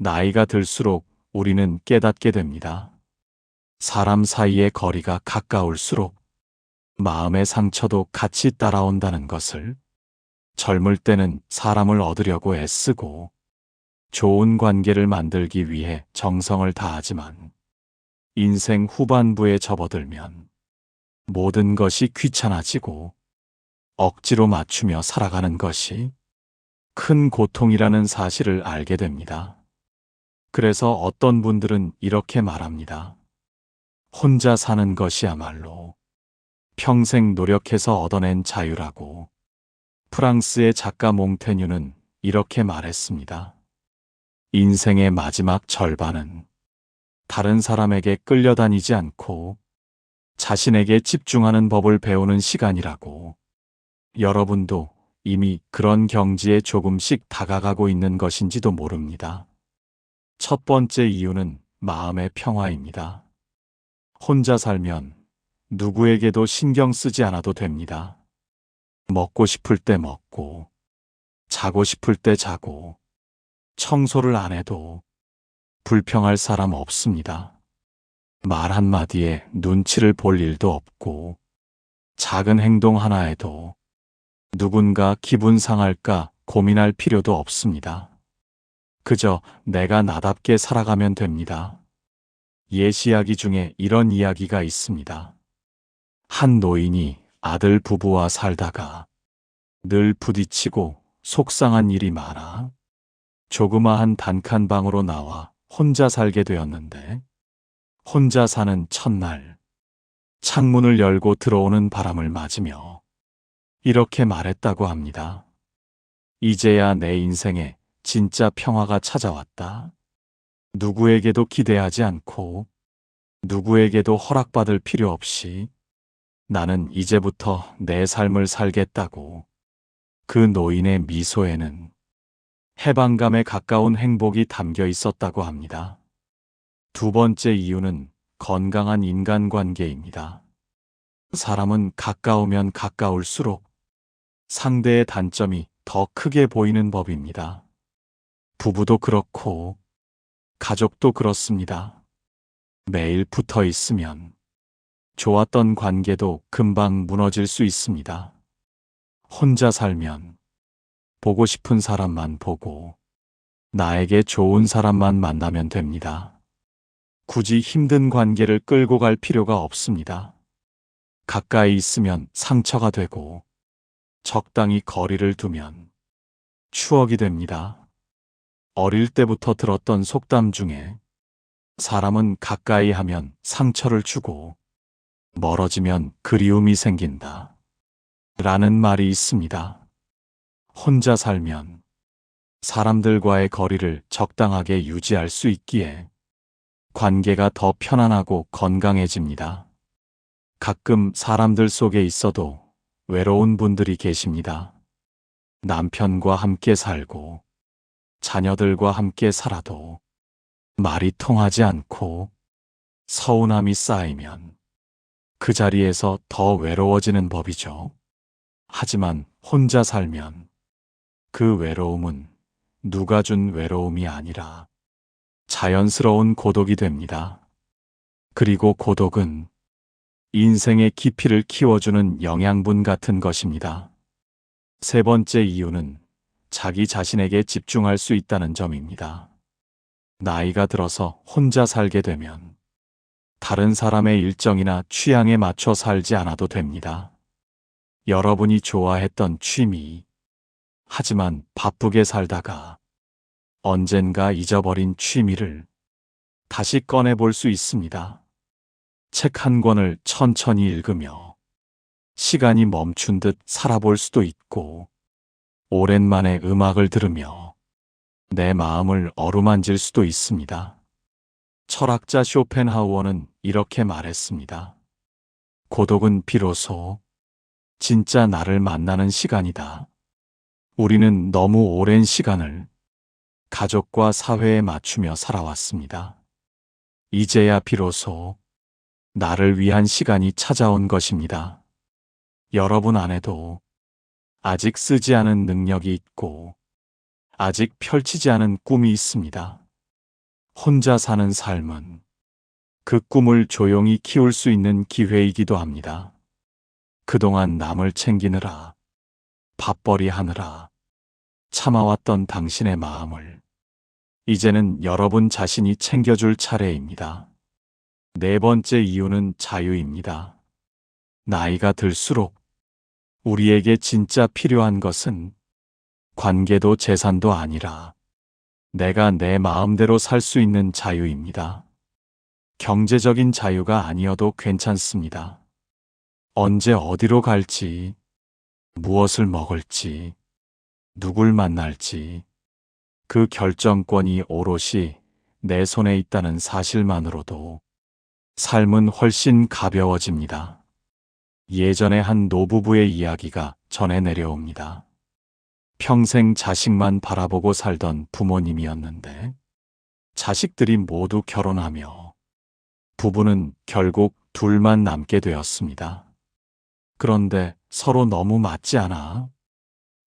나이가 들수록 우리는 깨닫게 됩니다. 사람 사이의 거리가 가까울수록 마음의 상처도 같이 따라온다는 것을. 젊을 때는 사람을 얻으려고 애쓰고 좋은 관계를 만들기 위해 정성을 다하지만 인생 후반부에 접어들면 모든 것이 귀찮아지고 억지로 맞추며 살아가는 것이 큰 고통이라는 사실을 알게 됩니다. 그래서 어떤 분들은 이렇게 말합니다. 혼자 사는 것이야말로 평생 노력해서 얻어낸 자유라고. 프랑스의 작가 몽테뉴는 이렇게 말했습니다. 인생의 마지막 절반은 다른 사람에게 끌려다니지 않고 자신에게 집중하는 법을 배우는 시간이라고. 여러분도 이미 그런 경지에 조금씩 다가가고 있는 것인지도 모릅니다. 첫 번째 이유는 마음의 평화입니다. 혼자 살면 누구에게도 신경 쓰지 않아도 됩니다. 먹고 싶을 때 먹고, 자고 싶을 때 자고, 청소를 안 해도 불평할 사람 없습니다. 말 한마디에 눈치를 볼 일도 없고, 작은 행동 하나에도 누군가 기분 상할까 고민할 필요도 없습니다. 그저 내가 나답게 살아가면 됩니다. 옛 이야기 중에 이런 이야기가 있습니다. 한 노인이 아들 부부와 살다가 늘 부딪히고 속상한 일이 많아 조그마한 단칸방으로 나와 혼자 살게 되었는데, 혼자 사는 첫날 창문을 열고 들어오는 바람을 맞으며 이렇게 말했다고 합니다. 이제야 내 인생에 진짜 평화가 찾아왔다. 누구에게도 기대하지 않고 누구에게도 허락받을 필요 없이 나는 이제부터 내 삶을 살겠다고. 그 노인의 미소에는 해방감에 가까운 행복이 담겨 있었다고 합니다. 두 번째 이유는 건강한 인간관계입니다. 사람은 가까우면 가까울수록 상대의 단점이 더 크게 보이는 법입니다. 부부도 그렇고 가족도 그렇습니다. 매일 붙어 있으면 좋았던 관계도 금방 무너질 수 있습니다. 혼자 살면 보고 싶은 사람만 보고 나에게 좋은 사람만 만나면 됩니다. 굳이 힘든 관계를 끌고 갈 필요가 없습니다. 가까이 있으면 상처가 되고 적당히 거리를 두면 추억이 됩니다. 어릴 때부터 들었던 속담 중에 사람은 가까이 하면 상처를 주고 멀어지면 그리움이 생긴다 라는 말이 있습니다. 혼자 살면 사람들과의 거리를 적당하게 유지할 수 있기에 관계가 더 편안하고 건강해집니다. 가끔 사람들 속에 있어도 외로운 분들이 계십니다. 남편과 함께 살고 자녀들과 함께 살아도 말이 통하지 않고 서운함이 쌓이면 그 자리에서 더 외로워지는 법이죠. 하지만 혼자 살면 그 외로움은 누가 준 외로움이 아니라 자연스러운 고독이 됩니다. 그리고 고독은 인생의 깊이를 키워주는 영양분 같은 것입니다. 세 번째 이유는 자기 자신에게 집중할 수 있다는 점입니다. 나이가 들어서 혼자 살게 되면 다른 사람의 일정이나 취향에 맞춰 살지 않아도 됩니다. 여러분이 좋아했던 취미, 하지만 바쁘게 살다가 언젠가 잊어버린 취미를 다시 꺼내볼 수 있습니다. 책 한 권을 천천히 읽으며 시간이 멈춘 듯 살아볼 수도 있고, 오랜만에 음악을 들으며 내 마음을 어루만질 수도 있습니다. 철학자 쇼펜하우어는 이렇게 말했습니다. 고독은 비로소 진짜 나를 만나는 시간이다. 우리는 너무 오랜 시간을 가족과 사회에 맞추며 살아왔습니다. 이제야 비로소 나를 위한 시간이 찾아온 것입니다. 여러분 안에도 아직 쓰지 않은 능력이 있고 아직 펼치지 않은 꿈이 있습니다. 혼자 사는 삶은 그 꿈을 조용히 키울 수 있는 기회이기도 합니다. 그동안 남을 챙기느라, 밥벌이 하느라 참아왔던 당신의 마음을 이제는 여러분 자신이 챙겨줄 차례입니다. 네 번째 이유는 자유입니다. 나이가 들수록 우리에게 진짜 필요한 것은 관계도 재산도 아니라 내가 내 마음대로 살 수 있는 자유입니다. 경제적인 자유가 아니어도 괜찮습니다. 언제 어디로 갈지, 무엇을 먹을지, 누굴 만날지, 그 결정권이 오롯이 내 손에 있다는 사실만으로도 삶은 훨씬 가벼워집니다. 예전에 한 노부부의 이야기가 전해 내려옵니다. 평생 자식만 바라보고 살던 부모님이었는데 자식들이 모두 결혼하며 부부는 결국 둘만 남게 되었습니다. 그런데 서로 너무 맞지 않아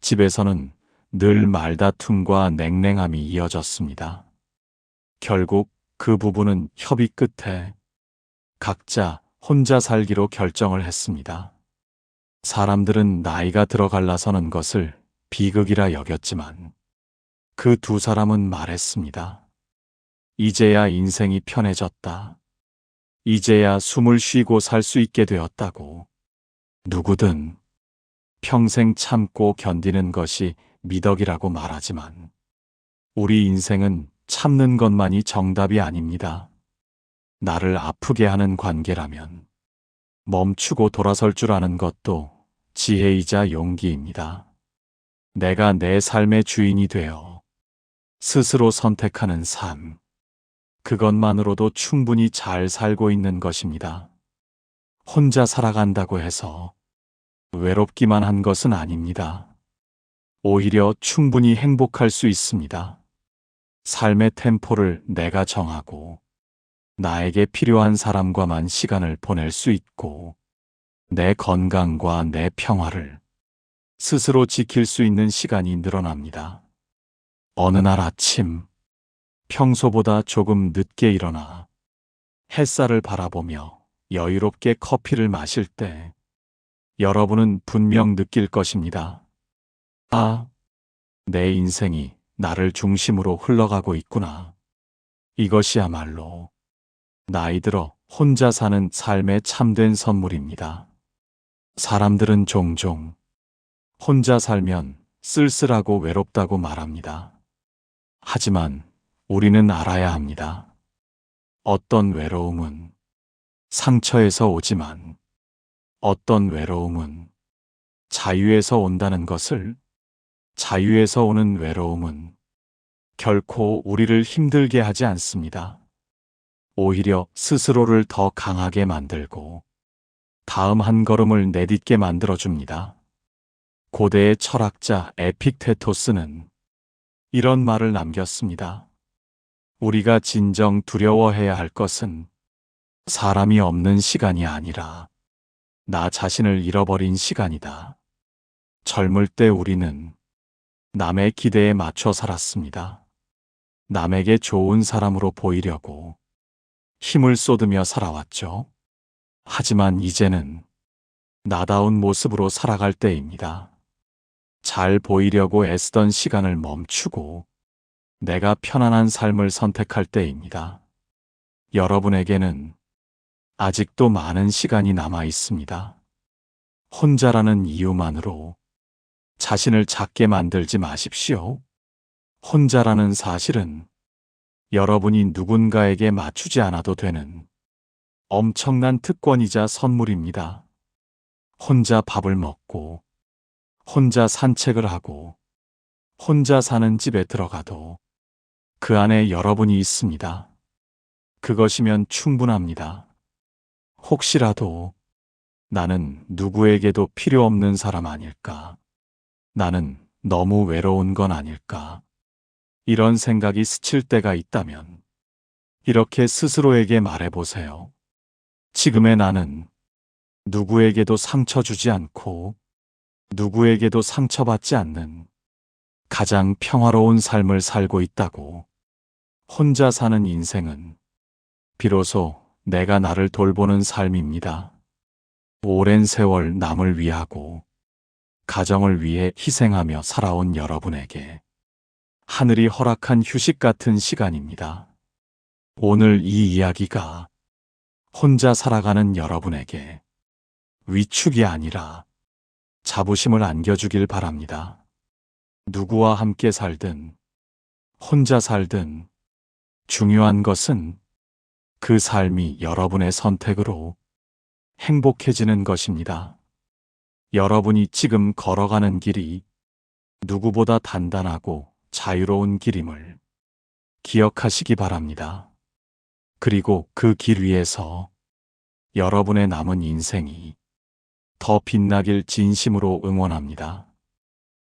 집에서는 늘 말다툼과 냉랭함이 이어졌습니다. 결국 그 부부는 협의 끝에 각자 혼자 살기로 결정을 했습니다. 사람들은 나이가 들어갈라서는 것을 비극이라 여겼지만 그 두 사람은 말했습니다. 이제야 인생이 편해졌다. 이제야 숨을 쉬고 살 수 있게 되었다고. 누구든 평생 참고 견디는 것이 미덕이라고 말하지만 우리 인생은 참는 것만이 정답이 아닙니다. 나를 아프게 하는 관계라면 멈추고 돌아설 줄 아는 것도 지혜이자 용기입니다. 내가 내 삶의 주인이 되어 스스로 선택하는 삶, 그것만으로도 충분히 잘 살고 있는 것입니다. 혼자 살아간다고 해서 외롭기만 한 것은 아닙니다. 오히려 충분히 행복할 수 있습니다. 삶의 템포를 내가 정하고 나에게 필요한 사람과만 시간을 보낼 수 있고 내 건강과 내 평화를 스스로 지킬 수 있는 시간이 늘어납니다. 어느 날 아침, 평소보다 조금 늦게 일어나 햇살을 바라보며 여유롭게 커피를 마실 때 여러분은 분명 느낄 것입니다. 아, 내 인생이 나를 중심으로 흘러가고 있구나. 이것이야말로 나이 들어 혼자 사는 삶의 참된 선물입니다. 사람들은 종종 혼자 살면 쓸쓸하고 외롭다고 말합니다. 하지만 우리는 알아야 합니다. 어떤 외로움은 상처에서 오지만 어떤 외로움은 자유에서 온다는 것을, 자유에서 오는 외로움은 결코 우리를 힘들게 하지 않습니다. 오히려 스스로를 더 강하게 만들고 다음 한 걸음을 내딛게 만들어줍니다. 고대의 철학자 에픽테토스는 이런 말을 남겼습니다. 우리가 진정 두려워해야 할 것은 사람이 없는 시간이 아니라 나 자신을 잃어버린 시간이다. 젊을 때 우리는 남의 기대에 맞춰 살았습니다. 남에게 좋은 사람으로 보이려고 힘을 쏟으며 살아왔죠. 하지만 이제는 나다운 모습으로 살아갈 때입니다. 잘 보이려고 애쓰던 시간을 멈추고 내가 편안한 삶을 선택할 때입니다. 여러분에게는 아직도 많은 시간이 남아 있습니다. 혼자라는 이유만으로 자신을 작게 만들지 마십시오. 혼자라는 사실은 여러분이 누군가에게 맞추지 않아도 되는 엄청난 특권이자 선물입니다. 혼자 밥을 먹고, 혼자 산책을 하고, 혼자 사는 집에 들어가도 그 안에 여러분이 있습니다. 그것이면 충분합니다. 혹시라도 나는 누구에게도 필요 없는 사람 아닐까? 나는 너무 외로운 건 아닐까? 이런 생각이 스칠 때가 있다면 이렇게 스스로에게 말해보세요. 지금의 나는 누구에게도 상처 주지 않고 누구에게도 상처받지 않는 가장 평화로운 삶을 살고 있다고. 혼자 사는 인생은 비로소 내가 나를 돌보는 삶입니다. 오랜 세월 남을 위하고 가정을 위해 희생하며 살아온 여러분에게 하늘이 허락한 휴식 같은 시간입니다. 오늘 이 이야기가 혼자 살아가는 여러분에게 위축이 아니라 자부심을 안겨주길 바랍니다. 누구와 함께 살든 혼자 살든 중요한 것은 그 삶이 여러분의 선택으로 행복해지는 것입니다. 여러분이 지금 걸어가는 길이 누구보다 단단하고 자유로운 길임을 기억하시기 바랍니다. 그리고 그 길 위에서 여러분의 남은 인생이 더 빛나길 진심으로 응원합니다.